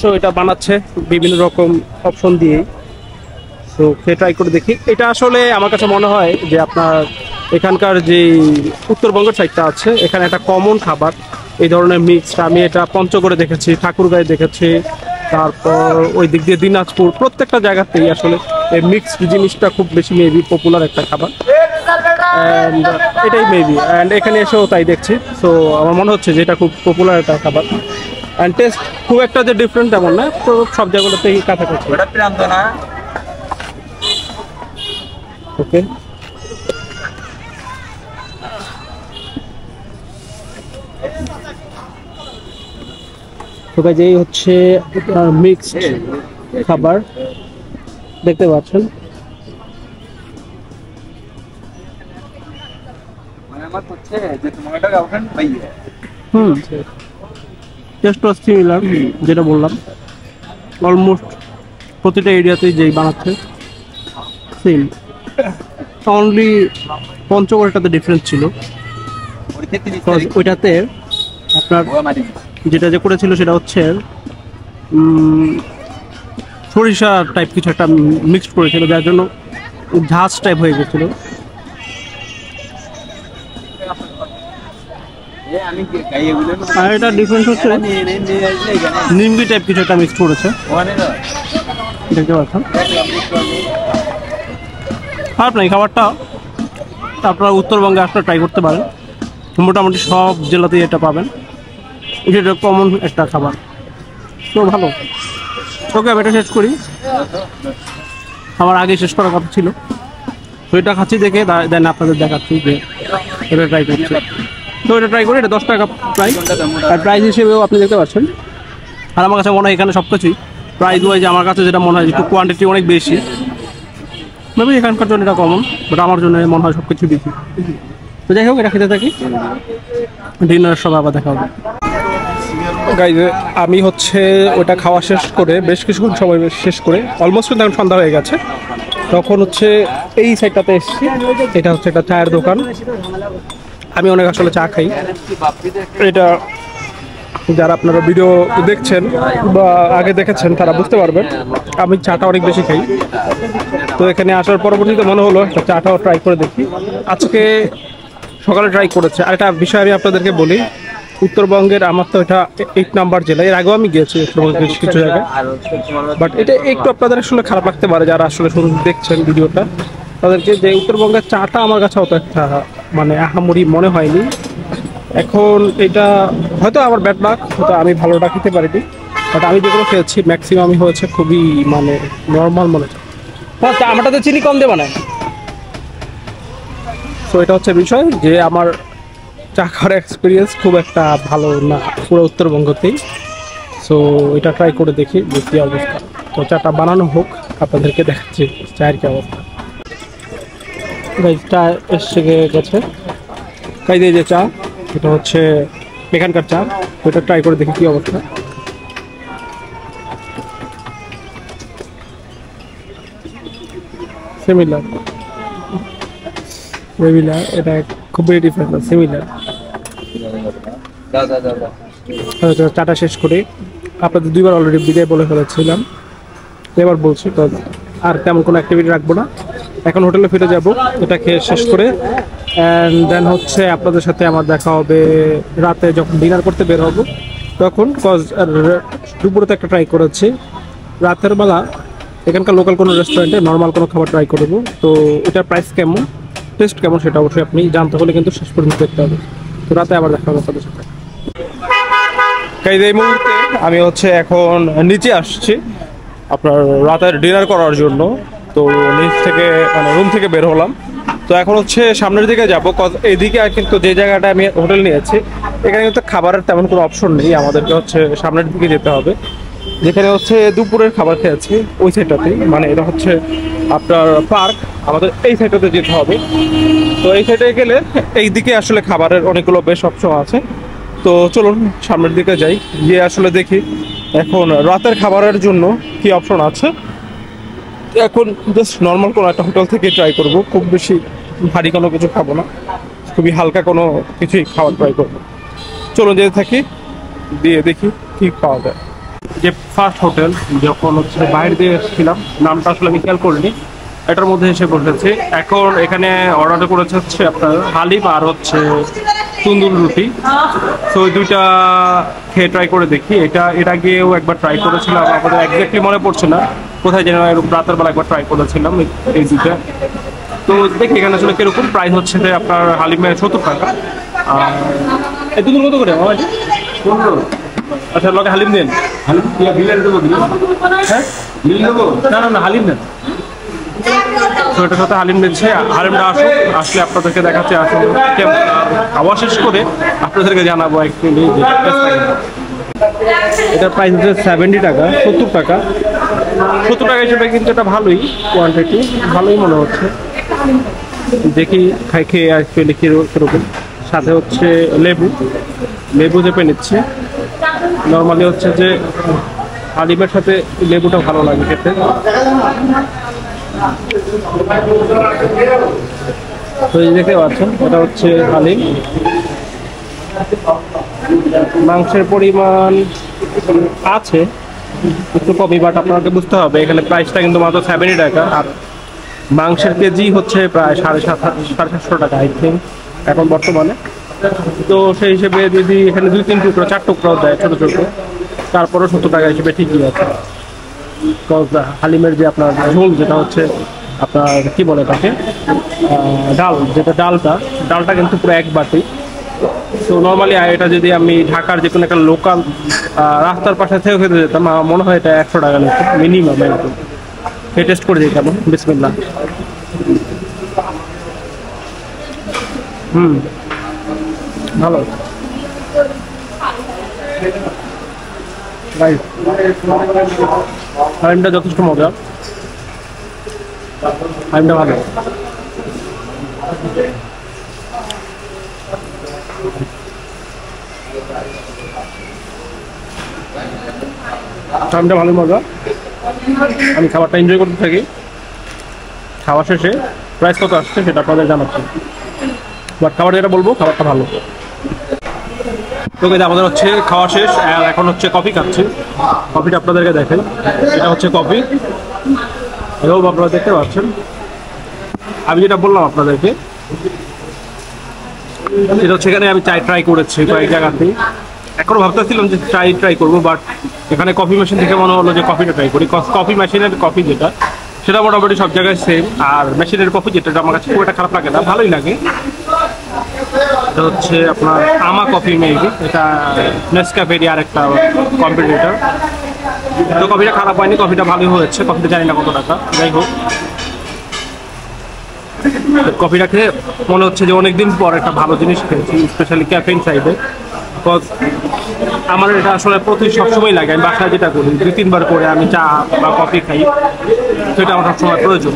সো এটা বানাচ্ছে বিভিন্ন রকম অপশন দিয়ে, তো খেয়ে ট্রাই করে দেখি। এটা আসলে আমার কাছে মনে হয় যে আপনার এখানকার যে উত্তরবঙ্গের সাইডটা আছে, এখানে একটা কমন খাবার এই ধরনের মিক্সড, আমি এটা পঞ্চগড়ে দেখেছি, ঠাকুরগাঁয়ে দেখেছি, তারপর ওই দিক দিয়ে দিনাজপুর, প্রত্যেকটা জায়গাতেই আসলে এই মিক্সড জিনিসটা খুব বেশি মেবি পপুলার একটা খাবার। অ্যান্ড এটাই মেবি, অ্যান্ড এখানে এসেও তাই দেখছি। সো আমার মনে হচ্ছে যে এটা খুব পপুলার একটা খাবার, অ্যান্ড টেস্ট খুব একটা যে ডিফারেন্ট তেমন না, তো সব জায়গাগুলোতেই কাছাকাছি। ওকে, তো গাইজ এই হচ্ছে আপনার মিক্সড খাবার, দেখতে পাচ্ছেন। টেস্ট ওয়াজ সিমিলার, যেটা বললাম অলমোস্ট প্রতিটা এরিয়াতেই যেই বানাচ্ছে সেম, অনলি পঞ্চগড়টাতে ডিফারেন্স ছিল। ওইটাতে আপনার যেটা যে করেছিল সেটা হচ্ছে সরিষা টাইপ কিছু একটা মিক্সড করেছিল, যার জন্য ঝাঁজ টাইপ হয়ে গেছিল। আর এটা ডিফারেন্স হচ্ছে নিমকি টাইপ কিছু একটা মিক্সড করেছে, দেখতে পাচ্ছেন। খারাপ নাই খাবারটা, আপনারা উত্তরবঙ্গে আসলে ট্রাই করতে পারেন, মোটামুটি সব জেলাতেই এটা পাবেন, এটা কমন একটা খাবার, তো ভালো। ওকে, আমি এটা শেষ করি, আমার আগে শেষ করার কথা ছিল, তো এটা খাচ্ছি দেখে দেন আপনাদের দেখাচ্ছি যে এটা ট্রাই করছি। তো এটা ট্রাই করি, এটা 10 টাকা প্রাইস, আর প্রাইস হিসেবেও আপনি দেখতে পাচ্ছেন। আর আমার কাছে মনে হয় এখানে সব কিছুই প্রাইস ওয়াইজ আমার কাছে যেটা মনে হয় একটু কোয়ান্টিটি অনেক বেশি, মেবি এখানকার জন্য এটা কমন, বাট আমার জন্য মনে হয় সব কিছু বেশি। তো যাই হোক, এটা খেতে থাকি, ডিনারের সময় আবার দেখা হবে। গাইজ আমি হচ্ছে ওটা খাওয়া শেষ করে বেশ কিছুক্ষণ সময় শেষ করে অলমোস্ট এখন সন্ধ্যা হয়ে গেছে, তখন হচ্ছে এই সাইডটাতে এসেছি। এটা হচ্ছে একটা চায়ের দোকান, আমি অনেক আসলে চা খাই। এটা যারা আপনারা ভিডিও দেখছেন বা আগে দেখেছেন তারা বুঝতে পারবেন, আমি চাটা অনেক বেশি খাই। তো এখানে আসার পরবর্তীতে মনে হলো একটা চাটাও ট্রাই করে দেখি, আজকে সকালে ট্রাই করেছে। আর একটা বিষয় আমি আপনাদেরকে বলি, উত্তরবঙ্গের আমার তো এটা 8 নাম্বার জেলা, এর আগেও আমি গিয়েছি উত্তরবঙ্গের কিছু জায়গায়, বাট এটা একটু আপনাদের আসলে খারাপ লাগতে পারে যারা আসলে শুরু দেখছেন ভিডিওটা, তাদেরকে যে উত্তরবঙ্গের চাটা আমার কাছে অত একটা মানে আহামরি মনে হয়নি। এখন এটা হয়তো আমার ব্যাড লাক, হয়তো আমি ভালোটা খেতে পারিনি, বাট আমি যেগুলো খেয়েছি ম্যাক্সিমামই হয়েছে খুবই মানে নর্মাল মনে হয়। আমারটাতে চিনি কম দেবা না। তো এটা হচ্ছে বিষয় যে আমার চা খাওয়ার এক্সপিরিয়েন্স খুব একটা ভালো না পুরো উত্তরবঙ্গতেই। সো এটা ট্রাই করে দেখি যে কী অবস্থা। তো চাটা বানানো হোক, আপনাদেরকে দেখাচ্ছি চায়ের কী অবস্থা। চা এসে গেছে, তাই দিয়ে যে চা, এটা হচ্ছে এখানকার চা, ওটা ট্রাই করে দেখি কী অবস্থা। সিমিলার, এটা খুবই ডিফারেন্ট, সিমিলার। চাটা শেষ করে আপনাদের 2বার অলরেডি বিদায় বলে ফেলেছিলাম, এবার বলছি তো আর তেমন কোনো অ্যাক্টিভিটি রাখবো না, এখন হোটেলে ফিরে যাব এটা খেয়ে শেষ করে। অ্যান্ড দেন হচ্ছে আপনাদের সাথে আমার দেখা হবে রাতে যখন ডিনার করতে বের হবো তখন। কজ দুপুরে তো একটা ট্রাই করেছি, রাতের বেলা এখানকার লোকাল কোনো রেস্টুরেন্টে নর্মাল কোনো খাবার ট্রাই করবো। তো এটার প্রাইস কেমন, টেস্ট কেমন, সেটা অবশ্যই আপনি জানতে হলে কিন্তু শেষ পর্যন্ত দেখতে হবে। তো রাতে আবার দেখা হবে আপনাদের সাথে। এই মুহূর্তে আমি হচ্ছে এখন নিচে আসছি আপনার রাতের ডিনার করার জন্য। তো নিচ থেকে মানে রুম থেকে বের হলাম, তো এখন হচ্ছে সামনের দিকে যাবো। এইদিকে আর কিন্তু যে জায়গাটা আমি হোটেল নিয়েছি এখানে কিন্তু খাবারের তেমন কোনো অপশন নেই, আমাদেরকে হচ্ছে সামনের দিকে যেতে হবে, যেখানে হচ্ছে দুপুরের খাবার খেয়েছি ওই সাইডটাতেই, মানে এটা হচ্ছে আপনার পার্ক, আমাদের এই সাইডটাতে যেতে হবে। তো এই সাইডে গেলে এই দিকে আসলে খাবারের অনেকগুলো বেশ অপশন আছে। তো চলুন সামনের দিকে যাই, গিয়ে আসলে দেখি এখন রাতের খাবারের জন্য কি অপশন আছে। এখন জাস্ট নর্মাল কোনো একটা হোটেল থেকে ট্রাই করব, খুব বেশি ভারী কোনো কিছু খাবো না, খুবই হালকা কোনো কিছুই খাওয়ার ট্রাই করবো। চলুন যেতে থাকি, দিয়ে দেখি কি পাওয়া যায়। যে ফার্স্ট হোটেল যখন হচ্ছে বাইরে দিয়ে এসেছিলাম, নামটা আসলে আমি খেয়াল করিনি, এটার মধ্যে এসে বসেছি। এখন এখানে অর্ডার করেছে হচ্ছে আপনার হালিম আর হচ্ছে তন্দুর রুটি। তো ওই দুইটা খেয়ে ট্রাই করে দেখি। এর আগেও একবার ট্রাই করেছিলাম, আমাদের এক্স্যাক্টলি মনে পড়ছে না কোথায় যেন, রাতের বেলা একবার ট্রাই করেছিলাম এই দুইটা। তো দেখি এখানে আসলে কিরকম প্রাইস হচ্ছে যে আপনার হালিমের 70 টাকা। আর এই দুটো কত করে? আচ্ছা, লগে হালিম দেন। হালিম দেবো? হ্যাঁ, না না না, হালিম দেন। তো এটার সাথে হালিম দিচ্ছে। হালিমটা আসলে আপনাদেরকে দেখাচ্ছে। আসলে খাওয়া শেষ করে আপনাদেরকে জানাবো অ্যাকচুয়ালি। এটার প্রাইস হচ্ছে 70 টাকা, 70 টাকা। 70 টাকা হিসেবে কিন্তু এটা ভালোই কোয়ান্টিটি, ভালোই মনে হচ্ছে। দেখি খেয়ে অ্যাকচুয়ালি কিরকম। সাথে হচ্ছে লেবু চেপে নিচ্ছে। নর্মালি হচ্ছে যে হালিমের সাথে লেবুটা ভালো লাগে খেতে। তো এই দেখতে পাচ্ছেন, এটা হচ্ছে হালিম। মাংসের পরিমাণ আছে একটু কমই, বাট আপনাকে বুঝতে হবে এখানে প্রাইসটা কিন্তু মাত্র 70 টাকা। আর মাংসের কেজি হচ্ছে প্রায় 750 টাকা আই থিঙ্ক এখন বর্তমানে। তো সেই হিসেবে যদি এখানে 2-3 টুকরো 4 টুকরো দেয় ছোটো ছোটো, তারপরেও 70 টাকা হিসেবে ঠিকই আছে। হালিমের যে আপনার ঝোল, যেটা হচ্ছে আপনার কি বলে তাকে, ডাল, যেটা ডালটা কিন্তু পুরো এক বাটি। তো নর্মালি এটা যদি আমি ঢাকার যে কোনো একটা লোকাল রাস্তার পাশে থেকে খেতে যেতাম, মনে হয় এটা 100 টাকা নিত মিনিমাম। একদম খেয়ে টেস্ট করে দিই কেমন। বিসমিল্লাহ। ভালো হালিমটা যথেষ্ট মজা, হালিমটা ভালো। হালিমটা ভালো মজা। আমি খাবারটা এনজয় করতে থাকি। খাওয়া শেষে প্রাইস কত আসছে সেটা আপনাদের জানাচ্ছি, বাট খাবার যেটা বলবো খাবারটা ভালো। তো আমাদের হচ্ছে খাওয়া শেষ, আর এখন হচ্ছে কফি খাচ্ছি। কফিটা আপনাদেরকে দেখেন, এটা হচ্ছে কফি। এবং আপনারা দেখতে পাচ্ছেন, আমি যেটা বললাম আপনাদেরকে, এটা হচ্ছে এখানে আমি চাই ট্রাই করেছি কয়েক জায়গাতেই। এখনো ভাবতেছিলাম যে ট্রাই করবো, বাট এখানে কফি মেশিন থেকে মনে হলো যে কফিটা ট্রাই করি। কফি মেশিনের কফি যেটা, সেটা মোটামুটি সব জায়গায় সেম। আর মেশিনের কফি যেটা আমার কাছে খুব একটা খারাপ লাগে না, ভালোই লাগে। এটা হচ্ছে আপনার আমা কফি মেবি, এটা নেসক্যাফের আর একটা কম্পিটিটর। তো কফিটা খারাপ হয়নি, কফিটা ভালোই হয়েছে। কফিটা জানি না কত টাকা, যাই হোক। কফিটা খেয়ে মনে হচ্ছে যে অনেকদিন পর একটা ভালো জিনিস খেয়েছি, স্পেশালি ক্যাফেইন সাইডে। আমার এটা আসলে সবসময় লাগে। আমি বাসায় যেটা করি 2-3 বার করে আমি চা বা কফি খাই, সেটা আমার সবসময় প্রয়োজন।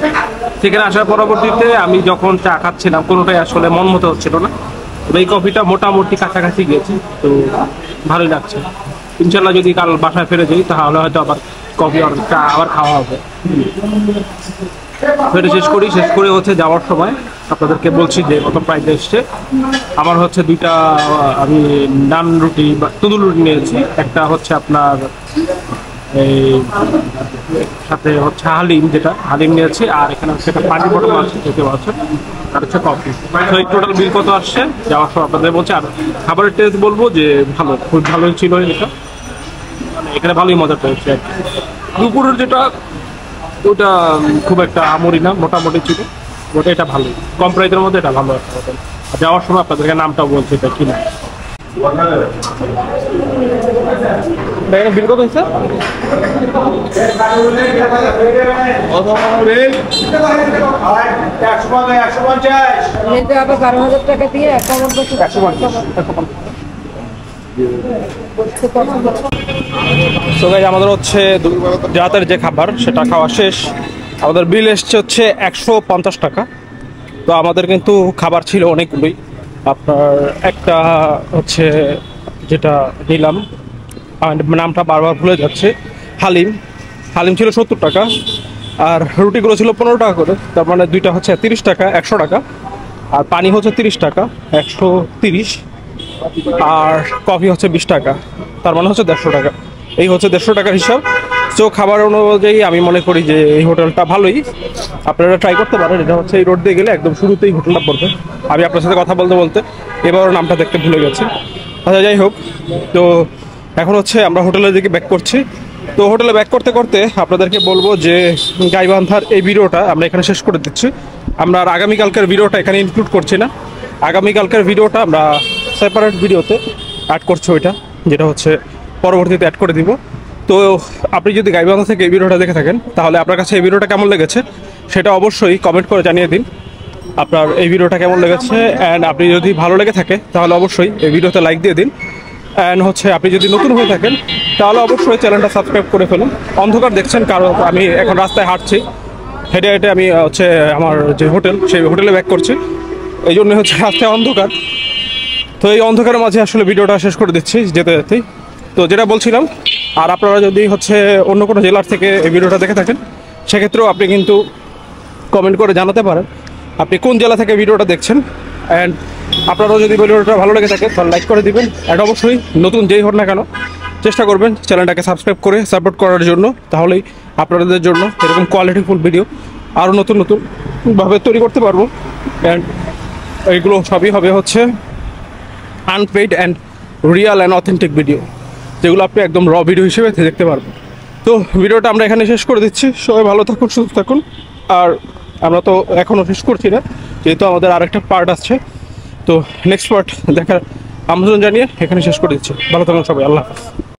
সেখানে আসার পরবর্তীতে আমি যখন চা খাচ্ছিলাম, কোনোটাই আসলে মন মতো হচ্ছিল না। এই কফিটা মোটামুটি কাছাকাছি গেছি, তো ভালোই লাগছে। ইনশাল্লাহ যদি কাল বাসায় ফিরে যাই, তাহলে হয়তো আবার কফি আর চা আবার খাওয়া হবে। ফেটে শেষ করে হচ্ছে যাওয়ার সময় আপনাদেরকে বলছি যে কত প্রাইস এসছে। আমার হচ্ছে দুইটা আমি নান রুটি বা তন্দুর রুটি নিয়েছি, একটা হচ্ছে আপনার এই সাথে হচ্ছে হালিম নিয়েছি, আর এখানে হচ্ছে একটা পানি বটল আছে দেখতে পাচ্ছেন, আর হচ্ছে কফি। তো এই টোটাল বিল কত আসছে যাওয়ার সময় আপনাদের বলছি। আর খাবারের টেস্ট বলবো যে ভালো, খুব ভালোই ছিল এটা, মানে এখানে ভালোই মজা পেয়েছে। দুপুরের যেটা ওটা খুব একটা আমরি না, মোটামুটি ছিল। ওটা এটা ভালো, কম প্রাইসের মধ্যে এটা ভালো একটা হোটেল। যাওয়ার সময় আপনাদেরকে নামটাও বলছি এটা কিনা। বিল কত হয়েছে? 12,000 টাকা দিয়ে আমাদের হচ্ছে রাতের যে খাবার সেটা খাওয়া শেষ। আমাদের বিল এসছে হচ্ছে 150 টাকা। তো আমাদের কিন্তু খাবার ছিল অনেকগুলোই। আপনার একটা হচ্ছে যেটা নিলাম, নামটা বারবার ভুলে যাচ্ছে, হালিম ছিল 70 টাকা। আর রুটিগুলো ছিল 15 টাকা করে, তার মানে দুইটা হচ্ছে 30 টাকা, 100 টাকা। আর পানি হচ্ছে 30 টাকা, 130। আর কফি হচ্ছে 20 টাকা, তার মানে হচ্ছে 150 টাকা। এই হচ্ছে 150 টাকার হিসাব। সো খাবার অনুযায়ী আমি মনে করি যে এই হোটেলটা ভালোই, আপনারা ট্রাই করতে পারেন। এটা হচ্ছে এই রোড দিয়ে গেলে একদম শুরুতেই হোটেলটা পড়বে। আমি আপনার সাথে কথা বলতে বলতে এবারও নামটা দেখতে ভুলে গেছি। আচ্ছা যাই হোক, তো এখন হচ্ছে আমরা হোটেলের দিকে ব্যাক করছি। তো হোটেলে ব্যাক করতে করতে আপনাদেরকে বলবো যে গাইবান্ধার এই ভিডিওটা আমরা এখানে শেষ করে দিচ্ছি। আমরা আর আগামীকালকের ভিডিওটা এখানে ইনক্লুড করছি না। আগামীকালকের ভিডিওটা আমরা সেপারেট ভিডিওতে অ্যাড করছি, ওইটা যেটা হচ্ছে পরবর্তীতে অ্যাড করে দিব। তো আপনি যদি গাইবান্ধা থেকে এই ভিডিওটা দেখে থাকেন তাহলে আপনার কাছে এই ভিডিওটা কেমন লেগেছে সেটা অবশ্যই কমেন্ট করে জানিয়ে দিন। আপনার এই ভিডিওটা কেমন লেগেছে, অ্যান্ড আপনি যদি ভালো লেগে থাকে তাহলে অবশ্যই এই ভিডিওতে লাইক দিয়ে দিন। অ্যান্ড হচ্ছে আপনি যদি নতুন হয়ে থাকেন তাহলে অবশ্যই চ্যানেলটা সাবস্ক্রাইব করে ফেলুন। অন্ধকার দেখছেন কারণ আমি এখন রাস্তায় হাঁটছি, হেঁটে হেঁটে আমি হচ্ছে আমার যে হোটেল সেই হোটেলে ব্যাক করছি, এই জন্য হচ্ছে রাস্তায় অন্ধকার। তো এই অন্ধকারের মাঝে আসলে ভিডিওটা শেষ করে দিচ্ছি যেতে যেতেই। তো যেটা বলছিলাম, আর আপনারা যদি হচ্ছে অন্য কোনো জেলার থেকে এই ভিডিওটা দেখে থাকেন সেক্ষেত্রেও আপনি কিন্তু কমেন্ট করে জানাতে পারেন আপনি কোন জেলা থেকে ভিডিওটা দেখছেন। অ্যান্ড আপনারাও যদি ভিডিওটা ভালো লেগে থাকে তাহলে লাইক করে দিবেন। অ্যান্ড অবশ্যই নতুন যেই হোক না কেন চেষ্টা করবেন চ্যানেলটাকে সাবস্ক্রাইব করে সাপোর্ট করার জন্য, তাহলেই আপনাদের জন্য এরকম কোয়ালিটিফুল ভিডিও আরও নতুন নতুনভাবে তৈরি করতে পারবো। অ্যান্ড এইগুলো সবই হবে হচ্ছে unpaid and real and authentic video, যেগুলো আপনি একদম র ভিডিও হিসেবে দেখতে পারবেন। তো ভিডিওটা আমরা এখানে শেষ করে দিচ্ছি। সবাই ভালো থাকুন, সুস্থ থাকুন। আর আমরা তো এখনও শেষ করছি না, যেহেতু আমাদের আরেকটা পার্ট আসছে। তো নেক্সট পার্ট দেখার আমন্ত্রণ জানিয়ে এখানে শেষ করে দিচ্ছি। ভালো থাকুন সবাই, আল্লাহ হাফেজ।